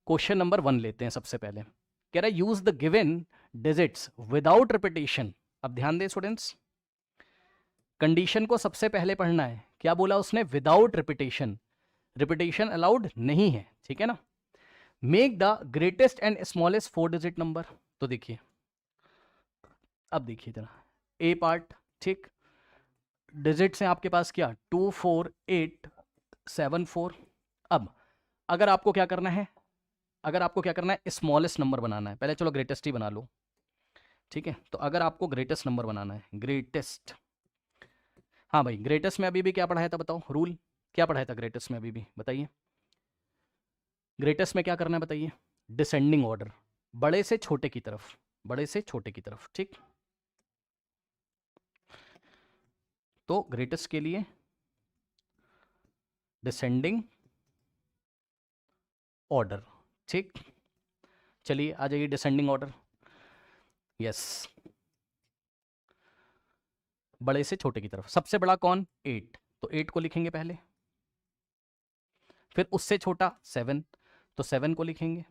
Question number 1 लेते हैं सबसे पहले। कह रहा है use the given digits without repetition. अब ध्यान दें स्टूडेंट्स, कंडीशन को सबसे पहले पढ़ना है। क्या बोला उसने? Without repetition. रिपीटेशन अलाउड नहीं है, ठीक है ना। Make the greatest and smallest 4 digit number. तो देखिए, अब देखिए जरा ए पार्ट, ठीक। डिजिट्स हैं आपके पास क्या? 2 4 8 7 4। अब अगर आपको क्या करना है, अगर आपको क्या करना है, स्मॉलेस्ट नंबर बनाना है। पहले चलो ग्रेटेस्ट ही बना लो, ठीक है। तो अगर आपको ग्रेटेस्ट नंबर बनाना है, ग्रेटेस्ट, हाँ भाई, ग्रेटेस्ट में अभी भी क्या पढ़ाया था बताओ? रूल क्या पढ़ाया था ग्रेटेस्ट में? अभी भी बताइए, ग्रेटेस्ट में क्या करना है बताइए? डिसेंडिंग ऑर्डर, बड़े से छोटे की तरफ, बड़े से छोटे की तरफ, ठीक। तो ग्रेटेस्ट के लिए डिसेंडिंग ऑर्डर, ठीक। चलिए आ जाइए डिसेंडिंग ऑर्डर। यस, बड़े से छोटे की तरफ। सबसे बड़ा कौन? 8, तो 8 को लिखेंगे पहले। फिर उससे छोटा 7, तो 7 को लिखेंगे।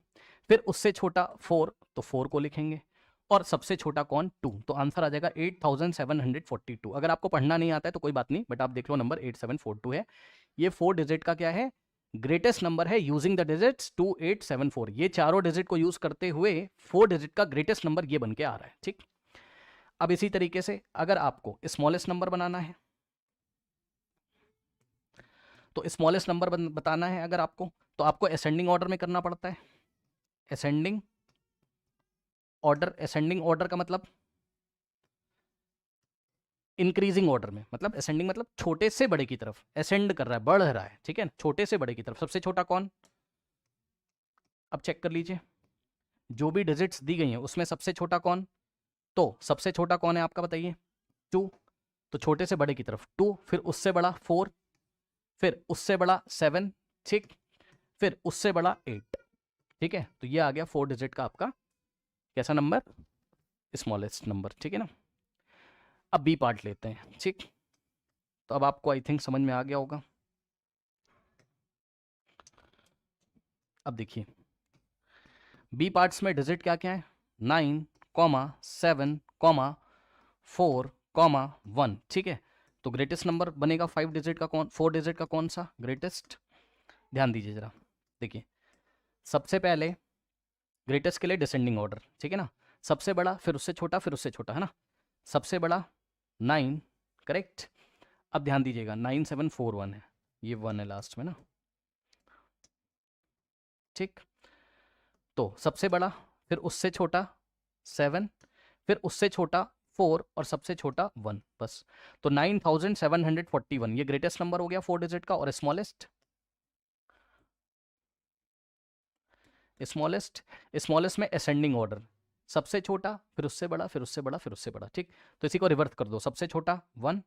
फिर उससे छोटा 4, तो 4 को लिखेंगे। और सबसे छोटा कौन? 2। तो आंसर आ जाएगा 8742। अगर आपको पढ़ना नहीं आता है तो कोई बात नहीं, बट आप देख लो नंबर 8742 है। ये 4 डिजिट का क्या है? ग्रेटेस्ट नंबर है, यूजिंग द डिजिट्स 2874। ये चारों डिजिट को यूज करते हुए 4 डिजिट का ग्रेटेस्ट नंबर ये बन के आ रहा है, ठीक। अब इसी तरीके से अगर आपको स्मॉलेस्ट नंबर बनाना है, तो स्मॉलेस्ट नंबर बताना है अगर आपको, तो आपको असेंडिंग ऑर्डर में करना पड़ता है। असेंडिंग ऑर्डर, असेंडिंग ऑर्डर का मतलब इंक्रीजिंग ऑर्डर में, मतलब असेंडिंग मतलब छोटे से बड़े की तरफ असेंड कर रहा है, बढ़ रहा है, ठीक है। छोटे से बड़े की तरफ। सबसे छोटा कौन? अब चेक कर लीजिए, जो भी डिजिट्स दी गई हैं उसमें सबसे छोटा कौन? तो सबसे छोटा कौन है आपका बताइए? 2। तो छोटे से बड़े की तरफ 2, फिर उससे बड़ा 4, फिर उससे बड़ा 7, ठीक। फिर उससे बड़ा 8, ठीक है। तो ये आ गया 4 डिजिट का आपका कैसा नंबर? स्मॉलेस्ट नंबर, ठीक है ना। अब बी पार्ट लेते हैं, ठीक। तो अब आपको आई थिंक समझ में आ गया होगा। अब देखिए, बी पार्ट्स में डिजिट क्या क्या है? 9, 7, 4, 1, ठीक है। तो ग्रेटेस्ट नंबर बनेगा 5 डिजिट का कौन? 4 डिजिट का कौन सा ग्रेटेस्ट? ध्यान दीजिए जरा, देखिए सबसे पहले ग्रेटेस्ट के लिए डिसेंडिंग ऑर्डर, ठीक है ना। सबसे बड़ा, फिर उससे छोटा, फिर उससे छोटा, है ना। सबसे बड़ा 9, करेक्ट। अब ध्यान दीजिएगा 9741 है, ये 1 है लास्ट में ना, ठीक। तो सबसे बड़ा, फिर उससे छोटा 7, फिर उससे छोटा 4 और सबसे छोटा 1, बस। तो 9741 ये ग्रेटेस्ट नंबर हो गया 4 डिजिट का। और स्मॉलेस्ट, स्मॉलेस्ट, स्मॉलेस्ट में असेंडिंग ऑर्डर, सबसे छोटा, फिर उससे बड़ा, फिर उससे बड़ा, फिर उससे बड़ा, ठीक। तो इसी को रिवर्स कर दो, सबसे छोटा 1,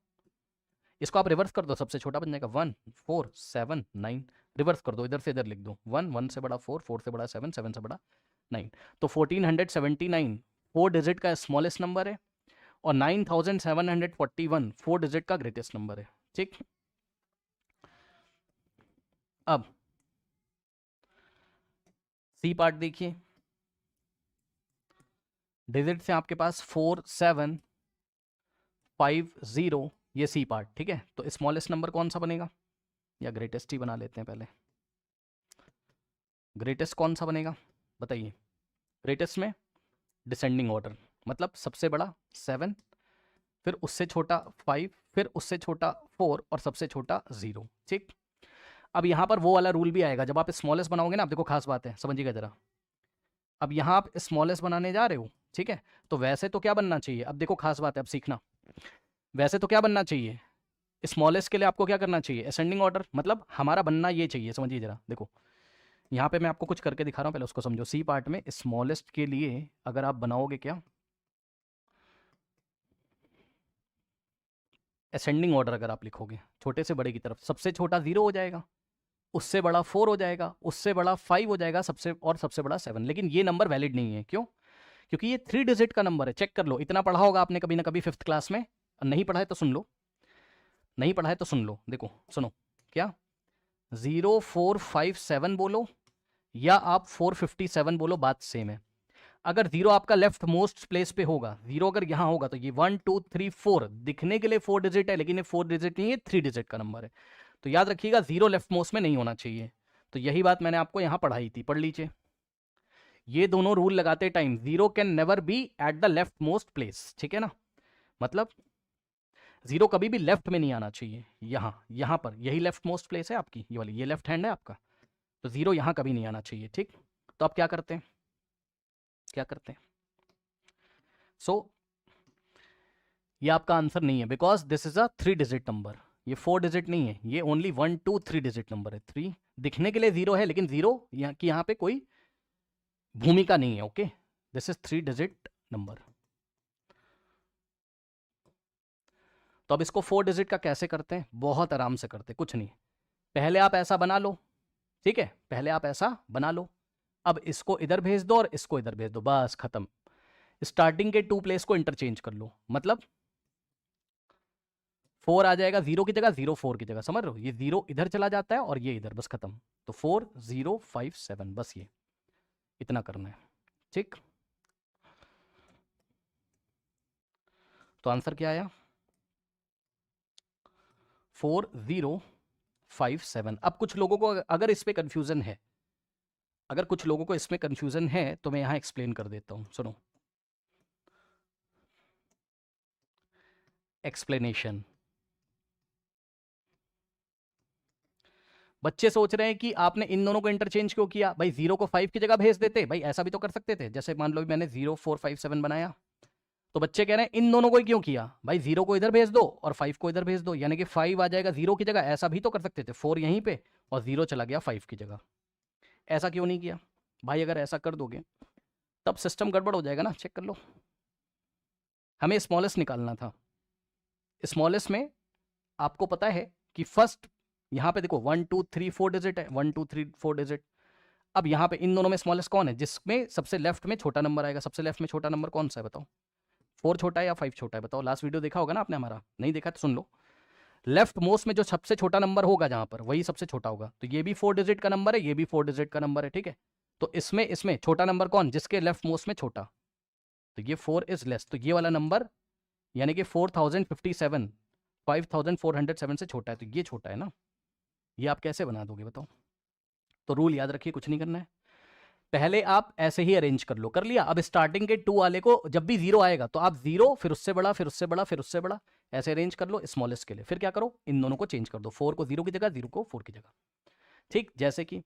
इसको आप रिवर्स कर दो, सबसे छोटा बन जाएगा 1, 4, 7, 9। रिवर्स कर दो, इधर से इधर लिख दो, 1, 1 से बड़ा 4, 4 से बड़ा 7, 7 से बड़ा 9। तो 1479 4 डिजिट का स्मॉलेस्ट नंबर है, और 9741 4 डिजिट का ग्रेटेस्ट नंबर है, ठीक। अब सी पार्ट देखिए, डिजिट से आपके पास 4, 7, 5, 0, ये सी पार्ट, ठीक है। तो स्मॉलेस्ट नंबर कौन सा बनेगा? या ग्रेटेस्ट ही बना लेते हैं पहले। ग्रेटेस्ट कौन सा बनेगा बताइए? ग्रेटेस्ट में डिसेंडिंग ऑर्डर, मतलब सबसे बड़ा 7, फिर उससे छोटा 5, फिर उससे छोटा 4 और सबसे छोटा 0, ठीक। अब यहाँ पर वो वाला रूल भी आएगा, जब आप स्मॉलेस्ट बनाओगे ना, आप देखो खास बात है, समझिएगा जरा। अब यहाँ आप स्मॉलेस्ट बनाने जा रहे हो, ठीक है। तो वैसे तो क्या बनना चाहिए? अब देखो खास बात है, अब सीखना। वैसे तो क्या बनना चाहिए? स्मॉलेस्ट के लिए आपको क्या करना चाहिए? असेंडिंग ऑर्डर, मतलब हमारा बनना ये चाहिए, समझिए जरा। देखो यहाँ पे मैं आपको कुछ करके दिखा रहा हूँ, पहले उसको समझो। सी पार्ट में स्मॉलेस्ट के लिए अगर आप बनाओगे क्या? असेंडिंग ऑर्डर अगर आप लिखोगे छोटे से बड़े की तरफ, सबसे छोटा 0 हो जाएगा, उससे बड़ा 4 हो जाएगा, उससे बड़ा 5 हो जाएगा, सबसे बड़ा 7। लेकिन ये नंबर वैलिड नहीं है, क्यों? क्योंकि ये 3 डिजिट का नंबर है। चेक कर लो, इतना पढ़ा होगा आपने कभी ना कभी 5th क्लास में। नहीं पढ़ा है तो सुन लो, नहीं पढ़ा है तो सुन लो। देखो सुनो, क्या 0457 बोलो या आप 457 बोलो, बात सेम है। अगर जीरो आपका लेफ्ट मोस्ट प्लेस पे होगा, जीरो अगर यहां होगा तो ये 1 2 3 4 दिखने के लिए 4 डिजिट है, लेकिन ये 4 डिजिट नहीं है, 3 डिजिट का नंबर है। तो याद रखिएगा जीरो लेफ्ट मोस्ट में नहीं होना चाहिए। तो यही बात मैंने आपको यहां पढ़ाई थी, पढ़ लीजिए। ये दोनों रूल लगाते time zero can never be at the left most place, ठीक है ना। मतलब जीरो कभी भी लेफ्ट में नहीं आना चाहिए। यहां पर यही लेफ्ट मोस्ट प्लेस है आपकी, ये वाली, ये लेफ्ट हैंड है आपका, तो जीरो यहां कभी नहीं आना चाहिए, ठीक। तो आप क्या करते हैं, क्या करते हैं? सो ये आपका आंसर नहीं है, because this is a 3 digit number. ये 4 डिजिट नहीं है, ये ओनली 1 2 3 डिजिट नंबर है। 3 दिखने के लिए जीरो है, लेकिन जीरो यहाँ पे कोई भूमिका नहीं है। Okay, this is 3 digit number. तो अब इसको 4 डिजिट का कैसे करते हैं? बहुत आराम से करते हैं, कुछ नहीं। पहले आप ऐसा बना लो, ठीक है, पहले आप ऐसा बना लो। अब इसको इधर भेज दो और इसको इधर भेज दो, बस खत्म। स्टार्टिंग के 2 प्लेस को इंटरचेंज कर लो, मतलब 4 आ जाएगा जीरो की जगह, 0 4 की जगह, समझ रहे हो? ये जीरो इधर चला जाता है और ये इधर, बस खत्म। तो 4 0 5 7, बस ये इतना करना है, ठीक। तो आंसर क्या आया? 4 0 5 7। अब कुछ लोगों को अगर इस पे कंफ्यूजन है, अगर कुछ लोगों को इसमें कंफ्यूजन है तो मैं यहां एक्सप्लेन कर देता हूं, सुनो। एक्सप्लेनेशन। बच्चे सोच रहे हैं कि आपने इन दोनों को इंटरचेंज क्यों किया भाई, 0 को 5 की जगह भेज देते भाई, ऐसा भी तो कर सकते थे। जैसे मान लो मैंने 0 4 5 7 बनाया, तो बच्चे कह रहे हैं इन दोनों को ही क्यों किया भाई, 0 को इधर भेज दो और 5 को इधर भेज दो, यानी कि 5 आ जाएगा 0 की जगह, ऐसा भी तो कर सकते थे। 4 यहीं पे और 0 चला गया 5 की जगह, ऐसा क्यों नहीं किया भाई? अगर ऐसा कर दोगे तब सिस्टम गड़बड़ हो जाएगा ना, चेक कर लो। हमें स्मॉलेस्ट निकालना था। स्मॉलेस्ट में आपको पता है कि फर्स्ट यहां पे देखो 1 2 3 4 डिजिट है, 1 2 3 4 डिजिट। अब यहाँ पे इन दोनों में स्मॉलेस्ट कौन है, जिसमें सबसे लेफ्ट में छोटा नंबर आएगा? सबसे लेफ्ट में छोटा नंबर कौन सा है बताओ? 4 छोटा है या 5 छोटा है बताओ? लास्ट वीडियो देखा होगा ना आपने हमारा, नहीं देखा तो सुन लो। लेफ्ट मोस्ट में जो सबसे छोटा नंबर होगा जहां पर, वही सबसे छोटा होगा। तो ये भी 4 डिजिट का नंबर है, ये भी 4 डिजिट का नंबर है, ठीक है। तो इसमें इसमें छोटा नंबर कौन, जिसके लेफ्ट मोस्ट में छोटा। तो ये 4 इज लेस, तो ये वाला नंबर यानी कि 4057 5407 से छोटा है, तो ये छोटा है ना। ये आप कैसे बना दोगे बताओ? तो रूल याद रखिए, कुछ नहीं करना है, पहले आप ऐसे ही अरेंज कर लो। कर लिया? अब स्टार्टिंग के 2 वाले को जब भी 0 आएगा तो आप 0 फिर उससे बड़ा फिर उससे बड़ा फिर उससे बड़ा, ऐसे अरेंज कर लो स्मॉलेस्ट के लिए। फिर क्या करो, इन दोनों को चेंज कर दो, 4 को 0 की जगह, 0 को 4 की जगह, ठीक। जैसे कि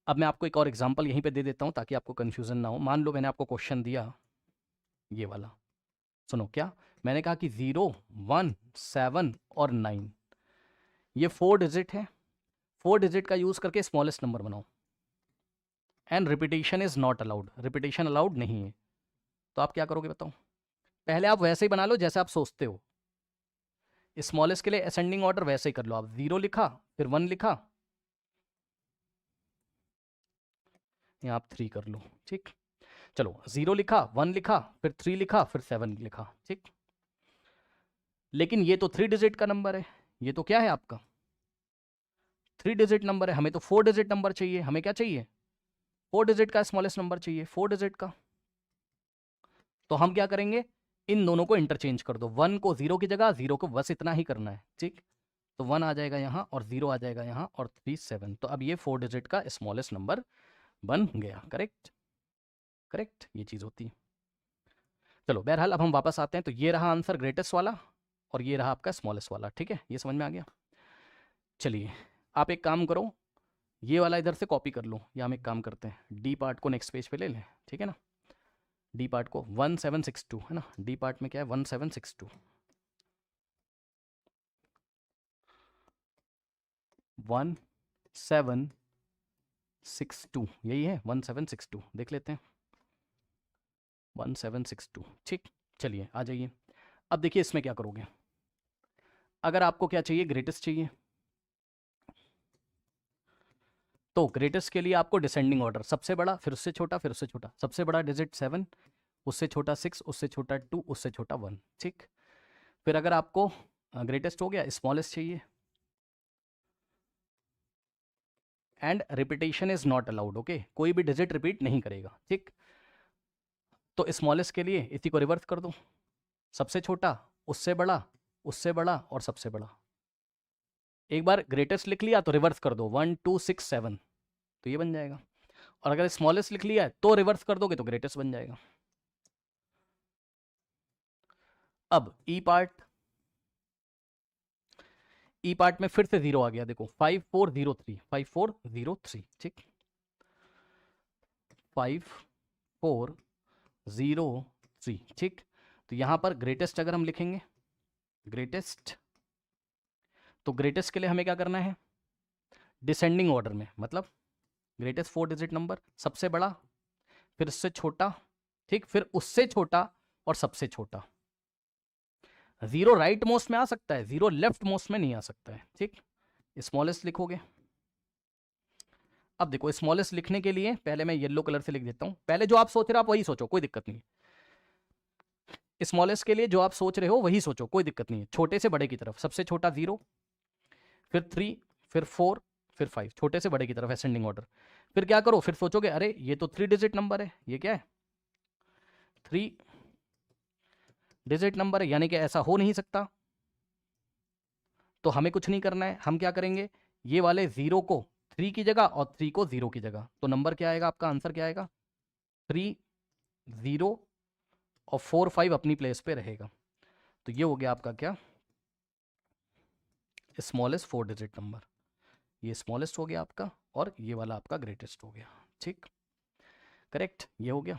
अब मैं आपको एक और एग्जांपल यहीं पे दे देता हूं ताकि आपको कंफ्यूजन ना हो। मान लो मैंने आपको क्वेश्चन दिया ये वाला, सुनो क्या मैंने कहा कि 0 1 7 और 9, ये 4 डिजिट है। 4 डिजिट का यूज करके स्मॉलेस्ट नंबर बनाओ, and repetition is not allowed, repetition allowed नहीं है। तो आप क्या करोगे बताओ? पहले आप वैसे ही बना लो जैसे आप सोचते हो। स्मॉलेस्ट के लिए असेंडिंग ऑर्डर वैसे ही कर लो, आप 0 लिखा फिर 1 लिखा, या आप 3 कर लो, ठीक। चलो 0 लिखा 1 लिखा फिर 3 लिखा फिर 7 लिखा, ठीक। लेकिन ये तो 3 डिजिट का नंबर है, ये तो क्या है आपका 3 डिजिट नंबर है। हमें तो 4 डिजिट नंबर चाहिए, हमें क्या चाहिए 4 डिजिट का स्मॉलेस्ट नंबर चाहिए, 4 डिजिट का। तो हम क्या करेंगे, इन दोनों को इंटरचेंज कर दो, 1 को 0 की जगह, 0 को बस इतना ही करना है, ठीक। तो 1 आ जाएगा यहाँ और 0 आ जाएगा यहाँ और 3 7। तो अब ये 4 डिजिट का स्मॉलेस्ट नंबर बन गया, करेक्ट। करेक्ट, ये चीज़ होती है। चलो बहरहाल अब हम वापस आते हैं। तो ये रहा आंसर ग्रेटेस्ट वाला और ये रहा आपका स्मॉलेस्ट वाला, ठीक है, ये समझ में आ गया। चलिए आप एक काम करो, ये वाला इधर से कॉपी कर लो, या हम एक काम करते हैं डी पार्ट को नेक्स्ट पेज पे ले लें, ठीक है ना। डी पार्ट को 1762 है ना, डी पार्ट में क्या है 1762, 1762 यही है, 1762 देख लेते हैं, 1762, ठीक। चलिए आ जाइए। अब देखिए इसमें क्या करोगे, अगर आपको क्या चाहिए, ग्रेटेस्ट चाहिए, तो ग्रेटेस्ट के लिए आपको डिसेंडिंग ऑर्डर, सबसे बड़ा फिर उससे छोटा फिर उससे छोटा, सबसे बड़ा डिजिट 7, उससे छोटा 6, उससे छोटा 2, उससे छोटा 1, ठीक। फिर अगर आपको ग्रेटेस्ट हो गया, स्मॉलेस्ट चाहिए, and repetition is not allowed. Okay, कोई भी डिजिट रिपीट नहीं करेगा, ठीक। तो स्मॉलेस्ट के लिए इसी को रिवर्स कर दो, सबसे छोटा, उससे बड़ा और सबसे बड़ा। एक बार ग्रेटेस्ट लिख लिया तो रिवर्स कर दो, 1 2 6 7, तो ये बन जाएगा। और अगर स्मॉलेस्ट लिख लिया है तो रिवर्स कर दोगे तो ग्रेटेस्ट बन जाएगा। अब ई पार्ट में फिर से 0 आ गया, देखो 5403 5403, ठीक, 5403, ठीक। तो यहां पर ग्रेटेस्ट अगर हम लिखेंगे, ग्रेटेस्ट, तो ग्रेटेस्ट के लिए हमें क्या करना है, डिसेंडिंग ऑर्डर में, मतलब ग्रेटेस्ट 4 डिजिट नंबर, सबसे बड़ा, फिर उससे छोटा, ठीक, फिर उससे छोटा और सबसे छोटा। 0 राइट मोस्ट में आ सकता है, 0 लेफ्ट मोस्ट में नहीं आ सकता है, ठीक। स्मॉलेस्ट लिखोगे। अब देखो स्मॉलेस्ट लिखने के लिए पहले मैं येलो कलर से लिख देता हूं, पहले जो आप सोच रहे हो आप वही सोचो, कोई दिक्कत नहीं है। स्मॉलेस्ट के लिए जो आप सोच रहे हो वही सोचो, कोई दिक्कत नहीं है। छोटे से बड़े की तरफ, सबसे छोटा 0, फिर 3, फिर 4, फिर 5, छोटे से बड़े की तरफ असेंडिंग ऑर्डर। फिर क्या करो, फिर सोचोगे अरे ये तो 3 डिजिट नंबर है, ये क्या है 3 डिजिट नंबर है, यानी कि ऐसा हो नहीं सकता। तो हमें कुछ नहीं करना है, हम क्या करेंगे, ये वाले 0 को 3 की जगह और 3 को 0 की जगह, तो नंबर क्या आएगा, आपका आंसर क्या आएगा, 3 0 और 4 5 अपनी प्लेस पे रहेगा। तो ये हो गया आपका क्या, स्मॉलेस्ट 4 डिजिट नंबर। ये स्मॉलेस्ट हो गया आपका और ये वाला आपका ग्रेटेस्ट हो गया, ठीक, करेक्ट, ये हो गया।